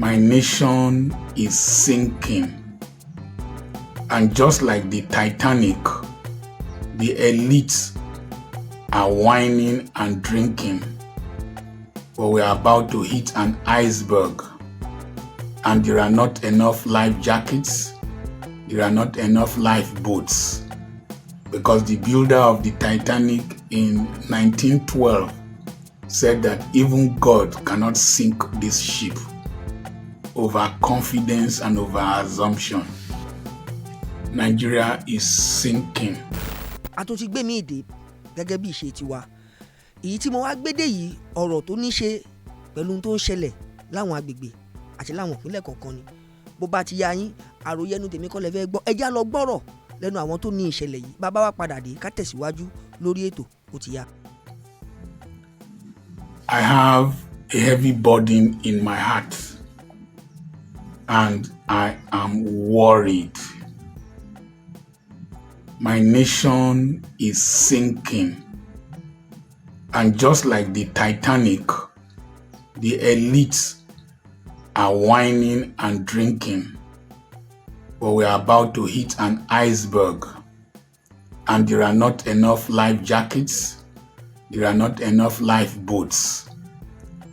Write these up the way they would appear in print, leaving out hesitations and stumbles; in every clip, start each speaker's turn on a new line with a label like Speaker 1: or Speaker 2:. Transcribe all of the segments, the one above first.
Speaker 1: My nation is sinking. And just like the Titanic, the elites are whining and drinking. But we are about to hit an iceberg. And there are not enough life jackets. There are not enough lifeboats. Because the builder of the Titanic in 1912 said that even God cannot sink this ship. Overconfidence and over-assumption. Nigeria is sinking.
Speaker 2: Àtúntí gbé mi ìdè gẹ́gẹ́ bí ìṣe tiwa. Èyí tí mo wá gbédè yìí ọ̀rọ̀ tó ní ṣe pẹ̀lú tó ń ṣẹlẹ̀ láwọn agbègbè àti láwọn ìpínlẹ̀ kọ̀ọ̀kan ni. Bó bá ti yá yín, àròyé ẹnu tèmi kọ́ lẹ fẹ́ gbọ́. Ẹ já lọ gbọ́rọ̀ lẹ́nu àwọn tó ní ìṣẹ̀lẹ̀ yìí. Bàbá wa padà dé ká tẹ̀síwájú lórí ètò ó ti yá.
Speaker 1: I have a heavy burden in my heart and I am worried. My nation is sinking. And just like the Titanic, the elites are whining and drinking. But we are about to hit an iceberg. And there are not enough life jackets. There are not enough lifeboats.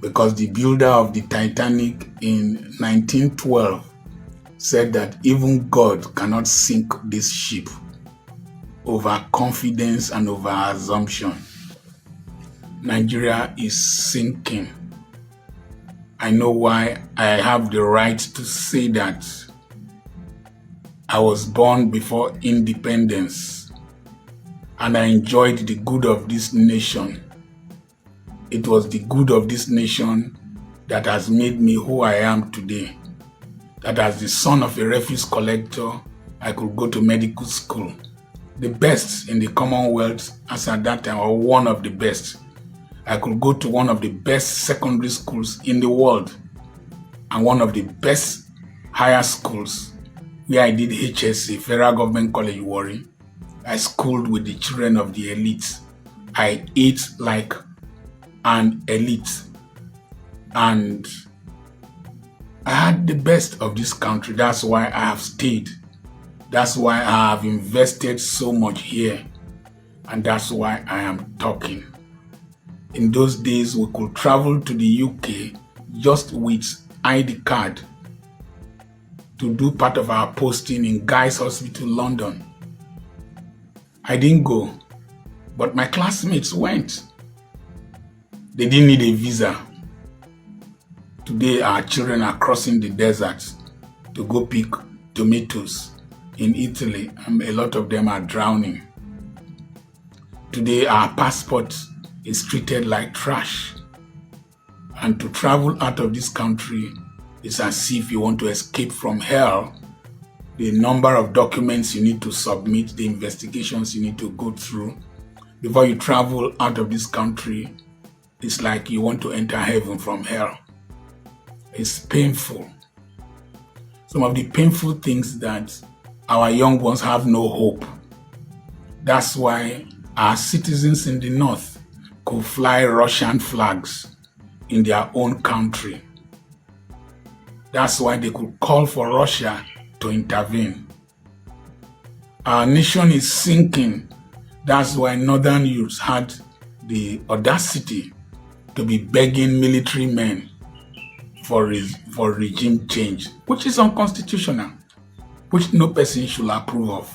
Speaker 1: Because the builder of the Titanic in 1912 said that even God cannot sink this ship. Overconfidence and over-assumption. Nigeria is sinking. I know why I have the right to say that. I was born before independence and I enjoyed the good of this nation. It was the good of this nation that has made me who I am today. That as the son of a refuse collector, I could go to medical school. The best in the Commonwealth as at that time, or one of the best. I could go to one of the best secondary schools in the world and one of the best higher schools where I did HSC, Federal Government College, Warri. I schooled with the children of the elites. I ate like an elite. And I had the best of this country. That's why I have stayed. That's why I have invested so much here. And that's why I am talking. In those days, we could travel to the UK just with ID card to do part of our posting in Guy's Hospital, London. I didn't go, but my classmates went. They didn't need a visa. Today, our children are crossing the desert to go pick tomatoes in Italy, and a lot of them are drowning. Today, our passport is treated like trash. And to travel out of this country is as if you want to escape from hell. The number of documents you need to submit, the investigations you need to go through before you travel out of this country, it's like you want to enter heaven from hell. It's painful. Some of the painful things that our young ones have no hope. That's why our citizens in the north could fly Russian flags in their own country. That's why they could call for Russia to intervene. Our nation is sinking. That's why northern youths had the audacity to be begging military men for regime change, which is unconstitutional, which no person should approve of.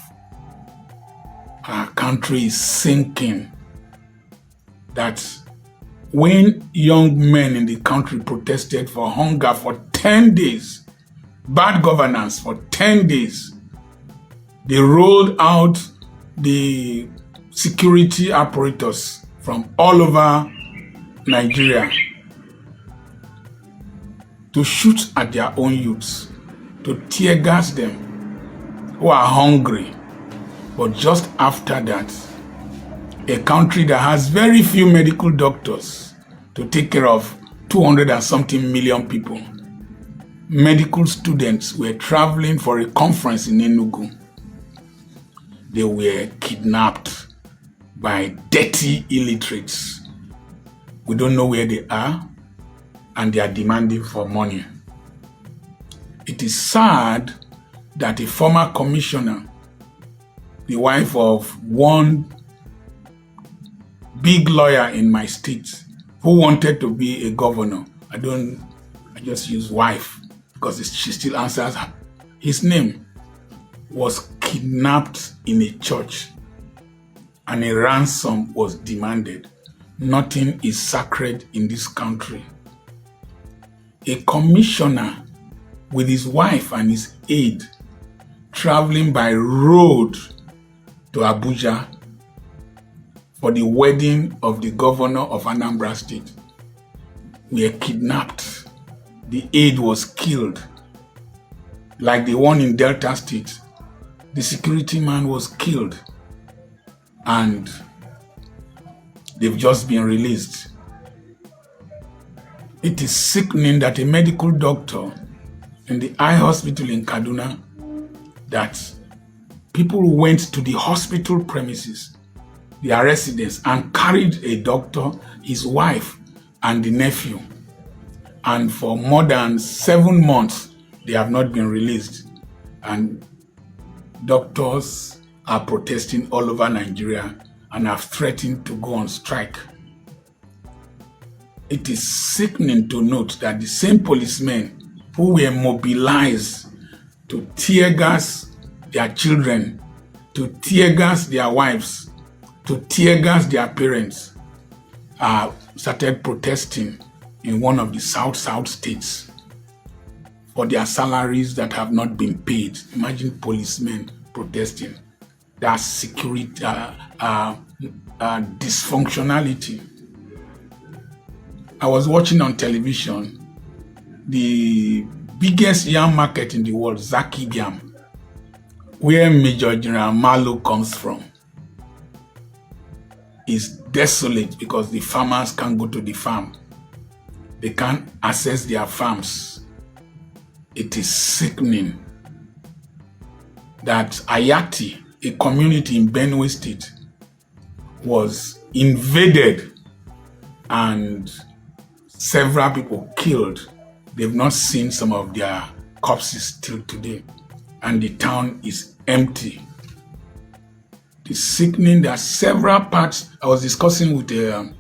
Speaker 1: Our country is sinking. That when young men in the country protested for hunger for 10 days, bad governance for 10 days, they rolled out the security apparatus from all over Nigeria to shoot at their own youths, to tear gas them who are hungry. But just after that, a country that has very few medical doctors to take care of 200 and something million people, medical students were traveling for a conference in Enugu. They were kidnapped by dirty illiterates. We don't know where they are, and they are demanding for money. It is sad that a former commissioner, the wife of one big lawyer in my state who wanted to be a governor, I just use wife because she still answers his name, was kidnapped in a church and a ransom was demanded. Nothing is sacred in this country. A commissioner with his wife and his aide traveling by road to Abuja for the wedding of the governor of Anambra State were kidnapped. The aide was killed. Like the one in Delta State, the security man was killed and they've just been released. It is sickening that a medical doctor in the eye hospital in Kaduna, that people went to the hospital premises, their residence, and carried a doctor, his wife, and the nephew. And for more than 7 months, they have not been released. And doctors are protesting all over Nigeria and have threatened to go on strike. It is sickening to note that the same policemen who were mobilized to tear gas their children, to tear gas their wives, to tear gas their parents, started protesting in one of the South states for their salaries that have not been paid. Imagine policemen protesting. That's security, dysfunctionality. I was watching on television the biggest yam market in the world, Zaki Yam, where Major General Malo comes from, is desolate because the farmers can't go to the farm. They can't access their farms. It is sickening that Ayati, a community in Benue State, was invaded and several people killed. They've not seen some of their corpses till today, and the town is empty. It's sickening that several parts. I was discussing with a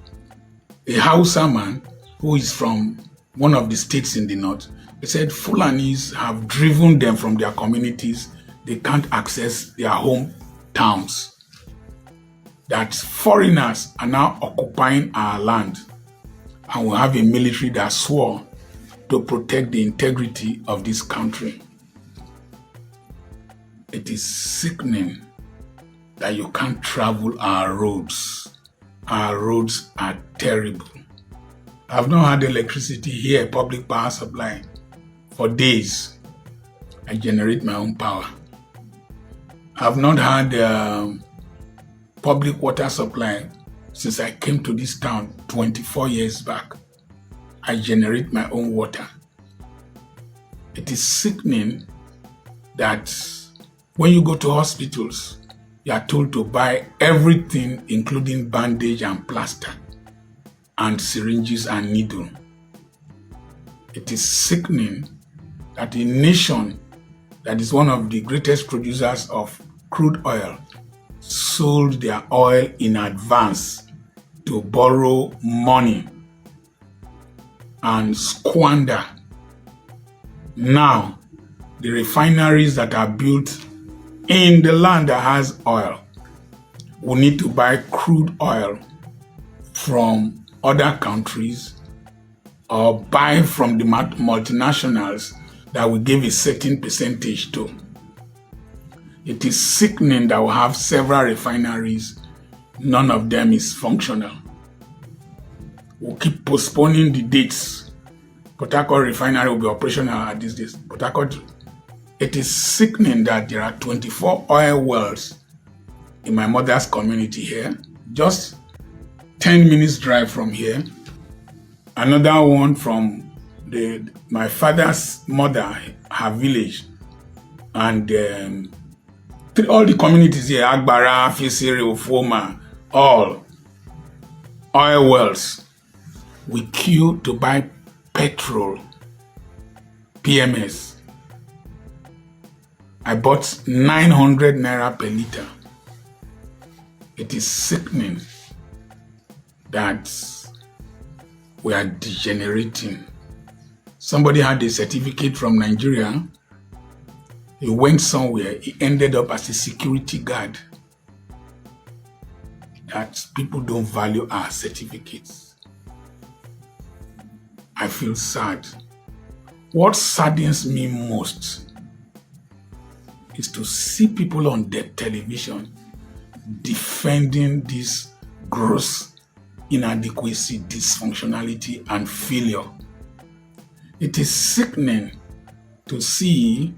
Speaker 1: Hausa man who is from one of the states in the north. He said Fulanis have driven them from their communities. They can't access their hometowns. That foreigners are now occupying our land, and we have a military that swore to protect the integrity of this country. It is sickening that you can't travel our roads. Our roads are terrible. I've not had electricity here, public power supply, for days. I generate my own power. I've not had public water supply since I came to this town 24 years back. I generate my own water. It is sickening that when you go to hospitals, you are told to buy everything, including bandage and plaster, and syringes and needle. It is sickening that a nation that is one of the greatest producers of crude oil sold their oil in advance to borrow money and squander. Now, the refineries that are built in the land that has oil will need to buy crude oil from other countries or buy from the multinationals that will give a certain percentage to. It is sickening that we have several refineries. None of them is functional. We'll keep postponing the dates. Port Harcourt refinery will be operational at these days. Port Harcourt. It is sickening that there are 24 oil wells in my mother's community here, just 10 minutes drive from here. Another one from my father's mother, her village, and all the communities here, Agbara, Fisiri, Ufoma, all oil wells. We queue to buy petrol, PMS, I bought 900 naira per liter. It is sickening that we are degenerating. Somebody had a certificate from Nigeria. He went somewhere. He ended up as a security guard. That people don't value our certificates. I feel sad. What saddens me most is to see people on the television defending this gross inadequacy, dysfunctionality, and failure. It is sickening to see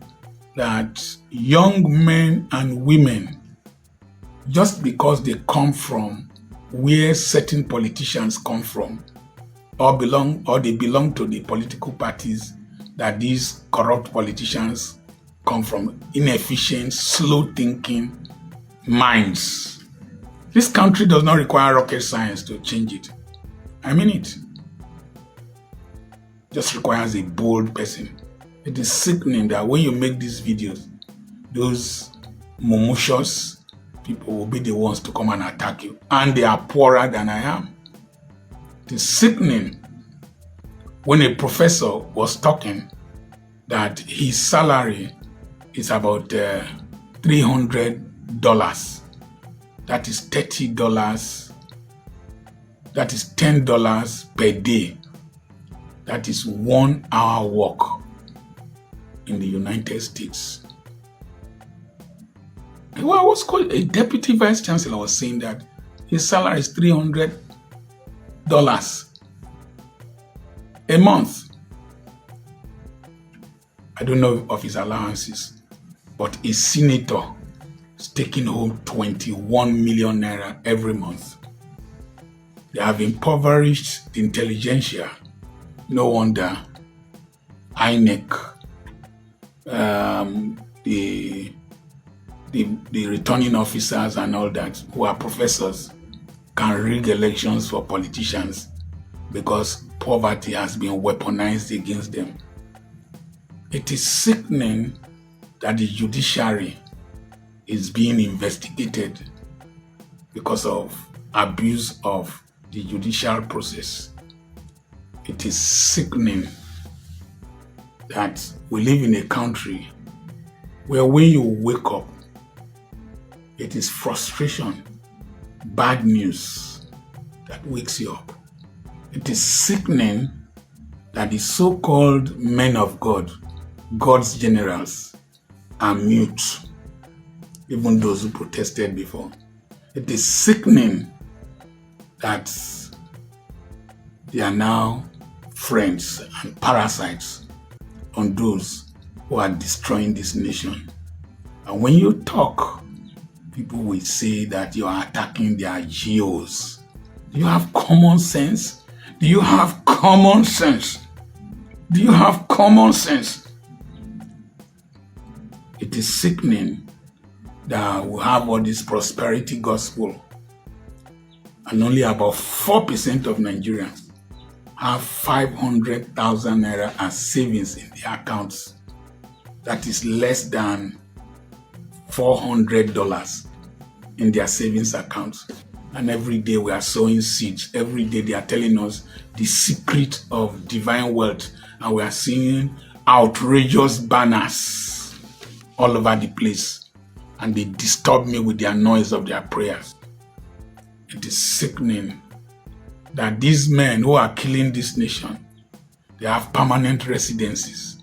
Speaker 1: that young men and women, just because they come from where certain politicians come from, or they belong to the political parties that these corrupt politicians come from, inefficient, slow-thinking minds. This country does not require rocket science to change it. I mean it. Just requires a bold person. It is sickening that when you make these videos, those malicious people will be the ones to come and attack you. And they are poorer than I am. It is sickening when a professor was talking that his salary is about $300. That is $30. That is $10 per day. That is 1 hour work in the United States. Well, I was called a deputy vice chancellor was saying that his salary is $300 a month. I don't know of his allowances, but a senator is taking home 21 million naira every month. They have impoverished the intelligentsia. No wonder INEC, the returning officers and all that, who are professors, can rig elections for politicians because poverty has been weaponized against them. It is sickening that the judiciary is being investigated because of abuse of the judicial process. It is sickening that we live in a country where when you wake up, it is frustration, bad news that wakes you up. It is sickening that the so-called men of God, God's generals, are mute, even those who protested before. It is sickening that they are now friends and parasites on those who are destroying this nation. And when you talk, people will say that you are attacking their GOs. Do you have common sense? Do you have common sense? Do you have common sense? It is sickening that we have all this prosperity gospel and only about 4% of Nigerians have 500,000 naira as savings in their accounts. That is less than $400 in their savings accounts. And every day we are sowing seeds. Every day they are telling us the secret of divine wealth. And we are seeing outrageous banners all over the place. And they disturb me with their noise of their prayers. It is sickening that these men who are killing this nation, they have permanent residency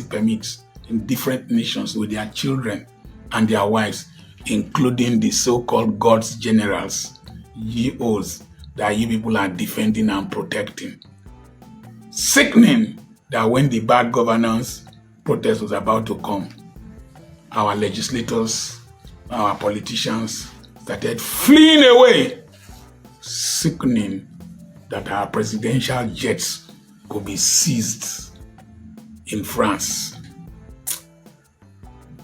Speaker 1: permits in different nations with their children and their wives, including the so-called God's generals, GOs, that you people are defending and protecting. Sickening that when the bad governance protest was about to come, our legislators, our politicians started fleeing away. Sickening that our presidential jets could be seized in France.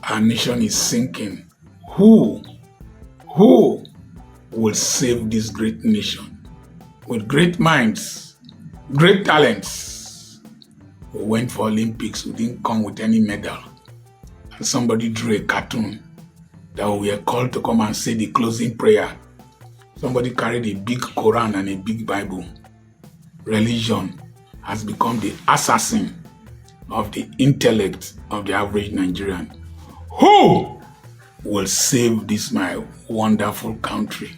Speaker 1: Our nation is sinking. Who will save this great nation? With great minds, great talents. We went for Olympics, we didn't come with any medal. and somebody drew a cartoon that we were called to come and say the closing prayer. Somebody carried a big Quran and a big Bible. Religion has become the assassin of the intellect of the average Nigerian. Who will save this my wonderful country?